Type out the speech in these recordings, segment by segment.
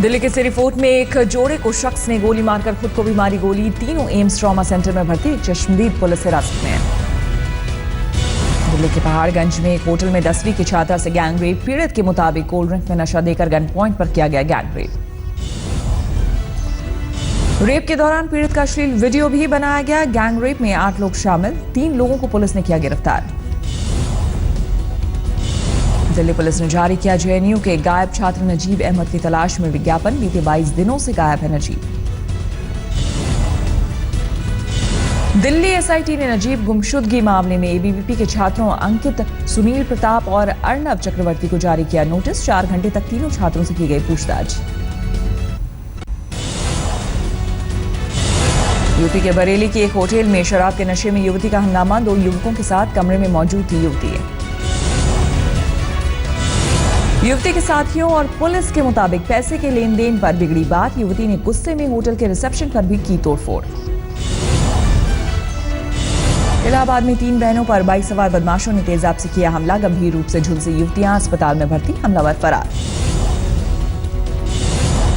दिल्ली के सिरी फोर्ट में एक जोड़े को शख्स ने गोली मारकर खुद को भी मारी गोली। तीनों एम्स ट्रॉमा सेंटर में भर्ती। चश्मदीद पुलिस हिरासत में है। दिल्ली के पहाड़गंज में एक होटल में 10वीं की छात्रा से गैंगरेप। पीड़ित के मुताबिक कोल्ड ड्रिंक में नशा देकर गन पॉइंट पर किया गया गैंगरेप। रेप के दौरान पीड़ित का अश्लील वीडियो भी बनाया गया। गैंगरेप में 8 लोग शामिल। 3 लोगों को पुलिस ने किया गिरफ्तार। दिल्ली पुलिस ने जारी किया जेएनयू के गायब छात्र नजीब अहमद की तलाश में विज्ञापन। बीते 22 दिनों से गायब है नजीब। दिल्ली एसआईटी ने नजीब गुमशुदगी मामले में एबीवीपी के छात्रों अंकित, सुनील प्रताप और अर्नब चक्रवर्ती को जारी किया नोटिस। 4 घंटे तक तीनों छात्रों से की गई पूछताछ। यूपी के बरेली के एक होटल में शराब के नशे में युवती का हंगामा। 2 युवकों के साथ कमरे में मौजूद थी युवती। युवती के साथियों और पुलिस के मुताबिक पैसे के लेन देन पर बिगड़ी बात। युवती ने गुस्से में होटल के रिसेप्शन पर भी की तोड़फोड़। इलाहाबाद में 3 बहनों पर बाइक सवार बदमाशों ने तेजाब से किया हमला। गंभीर रूप से झुलसी युवतियां अस्पताल में भर्ती। हमलावर फरार।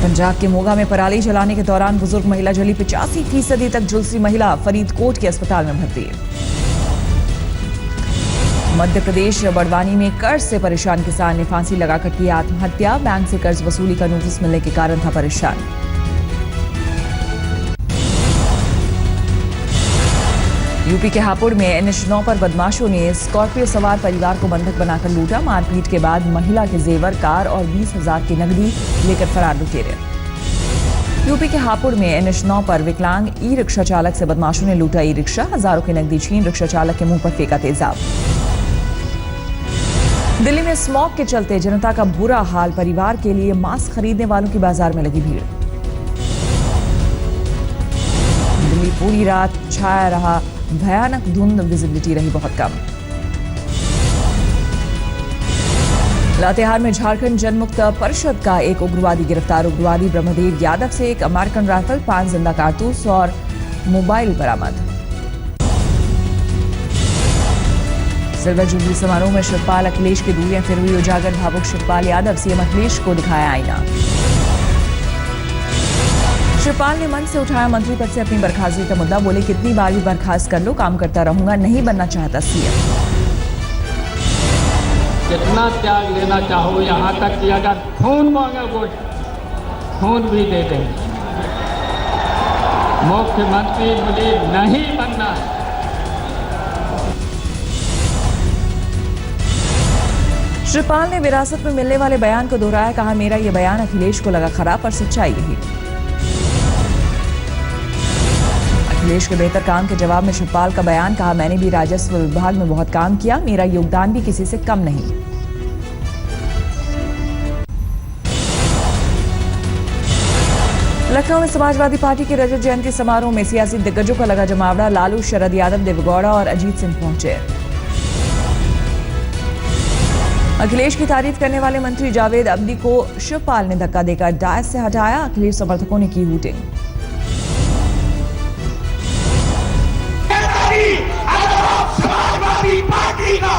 पंजाब के मोगा में पराली जलाने के दौरान बुजुर्ग महिला जली। 85% तक झुलसी महिला फरीदकोट के अस्पताल में भर्ती। मध्य प्रदेश बड़वानी में कर्ज से परेशान किसान ने फांसी लगाकर की आत्महत्या। बैंक से कर्ज वसूली का नोटिस मिलने के कारण था परेशान। यूपी के हापुड़ में NH9 पर बदमाशों ने स्कॉर्पियो सवार परिवार को बंधक बनाकर लूटा। मारपीट के बाद महिला के जेवर, कार और 20,000 की नकदी लेकर फरार लुटेरे। यूपी के हापुड़ में NH9 पर विकलांग ई रिक्शा चालक से बदमाशों ने लूटा ई रिक्शा। हजारों की नकदी छीन रिक्शा चालक के मुंह पर फेंका तेजाब। दिल्ली में स्मॉग के चलते जनता का बुरा हाल। परिवार के लिए मास्क खरीदने वालों की बाजार में लगी भीड़। दिल्ली पूरी रात छाया रहा भयानक धुंध। विजिबिलिटी रही बहुत कम। लातेहार में झारखंड जनमुक्त परिषद का एक उग्रवादी गिरफ्तार। उग्रवादी ब्रह्मदेव यादव से एक अमेरिकन राइफल, 5 जिंदा कारतूस और मोबाइल बरामद। सिल्वर जुबली समारोह में शिवपाल अखिलेश की दूरियां फिर हुई उजागर। भावुक शिवपाल यादव सीएम अखिलेश को दिखाया आईना। शिवपाल ने मंच से उठाया मंत्री पद से अपनी बर्खास्तगी का मुद्दा। बोले कितनी बार भी बर्खास्त कर लो, काम करता रहूंगा, नहीं बनना चाहता सीएम। कितना त्याग लेना चाहो, यहाँ तक कि अगर खून मांगोगे खून भी दे दें। मुख्यमंत्री मुझे नहीं बनना। शिवपाल ने विरासत में मिलने वाले बयान को दोहराया। कहा मेरा यह बयान अखिलेश को लगा खराब, पर सच्चाई यही। अखिलेश के बेहतर काम के जवाब में शिवपाल का बयान। कहा मैंने भी राजस्व विभाग में बहुत काम किया, मेरा योगदान भी किसी से कम नहीं। लखनऊ में समाजवादी पार्टी की रजत जयंती समारोह में सियासी दिग्गजों का लगा जमावड़ा। लालू, शरद यादव, देवेगौड़ा और अजीत सिंह पहुंचे। अखिलेश की तारीफ करने वाले मंत्री जावेद अब्दी को शिवपाल ने धक्का देकर डायस से हटाया। अखिलेश समर्थकों ने की हूटिंग। समाजवादी पार्टी का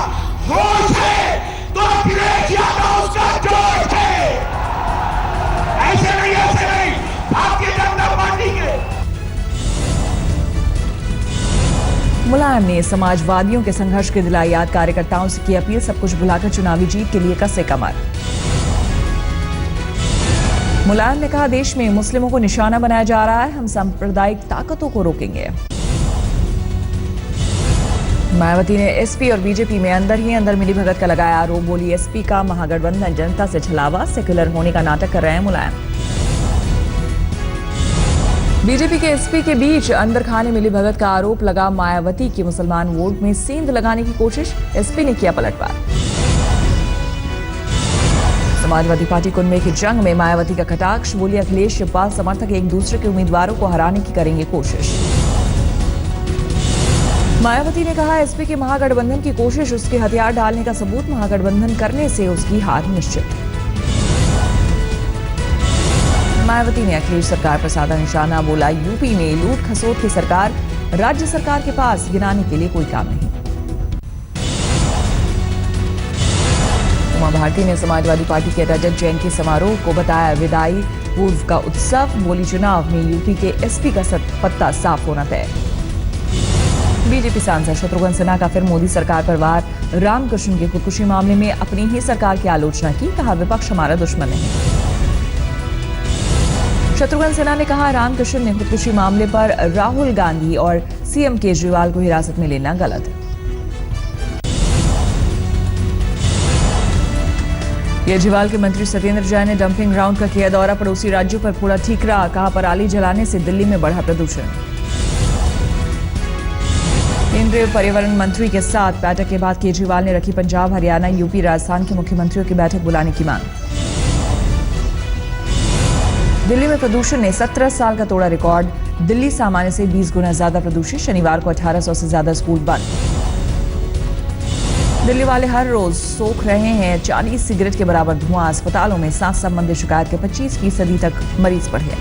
होश है तो अखिलेश यादव उसका जोश है। ऐसे नहीं भारतीय जनता पार्टी के। मुलायम ने समाजवादियों के संघर्ष की दिलाई याद। कार्यकर्ताओं से की अपील, सब कुछ भुलाकर चुनावी जीत के लिए कसे कमर। मुलायम ने कहा देश में मुस्लिमों को निशाना बनाया जा रहा है, हम सांप्रदायिक ताकतों को रोकेंगे। मायावती ने एसपी और बीजेपी में अंदर ही अंदर मिलीभगत का लगाया आरोप। बोली एसपी का महागठबंधन जनता से छलावा, सेक्युलर होने का नाटक कर रहे हैं मुलायम। बीजेपी के एसपी के बीच अंदर खाने मिलीभगत का आरोप लगा। मायावती की मुसलमान वोट में सेंध लगाने की कोशिश, एसपी ने किया पलटवार। समाजवादी पार्टी कुनबे की जंग में मायावती का कटाक्ष। बोली अखिलेश शिवपाल समर्थक एक दूसरे के उम्मीदवारों को हराने की करेंगे कोशिश। मायावती ने कहा एसपी के महागठबंधन की कोशिश उसके हथियार डालने का सबूत। महागठबंधन करने से उसकी हार निश्चित। मायावती ने अखिलेश सरकार पर साधा निशाना। बोला यूपी में लूट खसोट की सरकार, राज्य सरकार के पास गिनाने के लिए कोई काम नहीं। भारती ने समाजवादी पार्टी के रजत जयंती समारोह को बताया विदाई पूर्व का उत्सव। बोली चुनाव में यूपी के एसपी का पत्ता साफ होना तय। बीजेपी सांसद शत्रुघ्न सिन्हा का फिर मोदी सरकार पर वार। रामकृष्ण के खुदकुशी मामले में अपनी ही सरकार की आलोचना की। कहा विपक्ष हमारा दुश्मन नहीं। शत्रुघ्न सिन्हा ने कहा रामकृष्ण ने खुदकुशी मामले पर राहुल गांधी और सीएम केजरीवाल को हिरासत में लेना गलत है। केजरीवाल के मंत्री सत्येंद्र जैन ने डंपिंग ग्राउंड का किया दौरा। पड़ोसी राज्यों पर फोड़ा ठीकरा। कहा पराली जलाने से दिल्ली में बढ़ा प्रदूषण। केंद्रीय पर्यावरण मंत्री के साथ बैठक के बाद केजरीवाल ने रखी पंजाब, हरियाणा, यूपी, राजस्थान के मुख्यमंत्रियों की बैठक बुलाने की मांग। दिल्ली में प्रदूषण ने 17 साल का तोड़ा रिकॉर्ड। दिल्ली सामान्य से 20 गुना ज्यादा प्रदूषित। शनिवार को 1800 से ज्यादा स्कूल बंद। दिल्ली वाले हर रोज सोख रहे हैं 40 सिगरेट के बराबर धुआं। अस्पतालों में सांस संबंधी शिकायत के 25% तक मरीज बढ़े।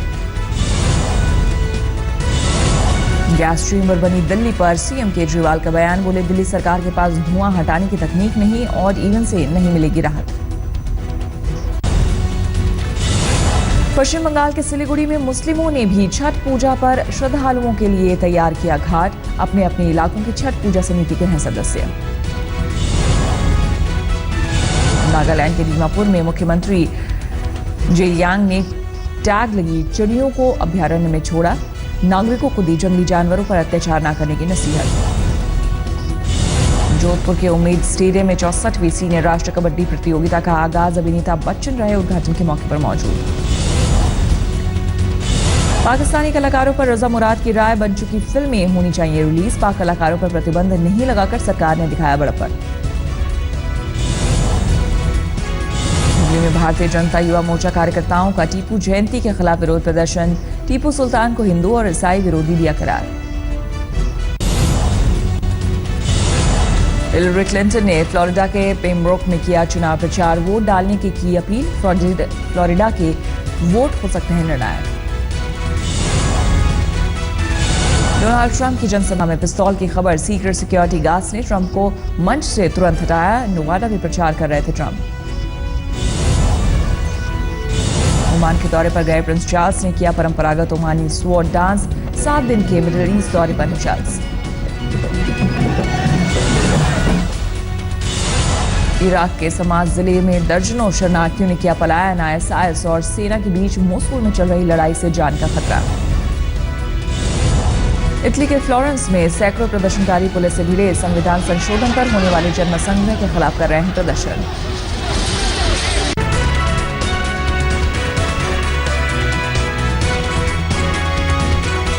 गैस चेंबर बनी दिल्ली पर सीएम केजरीवाल का बयान। बोले दिल्ली सरकार के पास धुआं हटाने की तकनीक नहीं और ईंधन से नहीं मिलेगी राहत। पश्चिम बंगाल के सिलीगुड़ी में मुस्लिमों ने भी छठ पूजा पर श्रद्धालुओं के लिए तैयार किया घाट। अपने अपने इलाकों की छठ पूजा समिति के हैं सदस्य। नागालैंड के दीमापुर में मुख्यमंत्री जेलियांग ने टैग लगी चिड़ियों को अभ्यारण्य में छोड़ा। नागरिकों को दी जंगली जानवरों पर अत्याचार न करने की नसीहत। जोधपुर के उम्मीद स्टेडियम में 64वीं सीनियर राष्ट्रीय कबड्डी प्रतियोगिता का आगाज। अभिनेता बच्चन रहे उद्घाटन के मौके पर मौजूद। पाकिस्तानी कलाकारों पर रजा मुराद की राय। बन चुकी फिल्में होनी चाहिए रिलीज। पाक कलाकारों पर प्रतिबंध नहीं लगाकर सरकार ने दिखाया बड़प्पन। में भारतीय जनता युवा मोर्चा कार्यकर्ताओं का टीपू जयंती के खिलाफ विरोध प्रदर्शन। टीपू सुल्तान को हिंदू और ईसाई विरोधी दिया करार। हिलरी क्लिंटन ने फ्लोरिडा के पेम्ब्रोक में किया चुनाव प्रचार। वोट डालने की अपील। फ्लोरिडा के वोट हो सकते हैं निर्णायक। डोनाल्ड ट्रंप की जनसभा में पिस्तौल की खबर। सीक्रेट सिक्योरिटी गार्ड्स ने ट्रंप को मंच से तुरंत हटाया। नोवाडा में प्रचार कर रहे थे ट्रंप। ओमान के दौरे पर गए प्रिंस चार्ल्स ने किया परंपरागत ओमानी स्वॉर्ड डांस। 7 दिन के मिडिल ईस्ट दौरे पर चार्ल्स। इराक के समाज जिले में दर्जनों शरणार्थियों ने किया पलायन। आईएसआईएस और सेना के बीच मोसुल में चल रही लड़ाई से जान का खतरा। इटली के फ्लोरेंस में सैकड़ों प्रदर्शनकारी पुलिस से भिड़े। संविधान संशोधन पर होने वाले जनमत संघ के खिलाफ कर रहे हैं प्रदर्शन।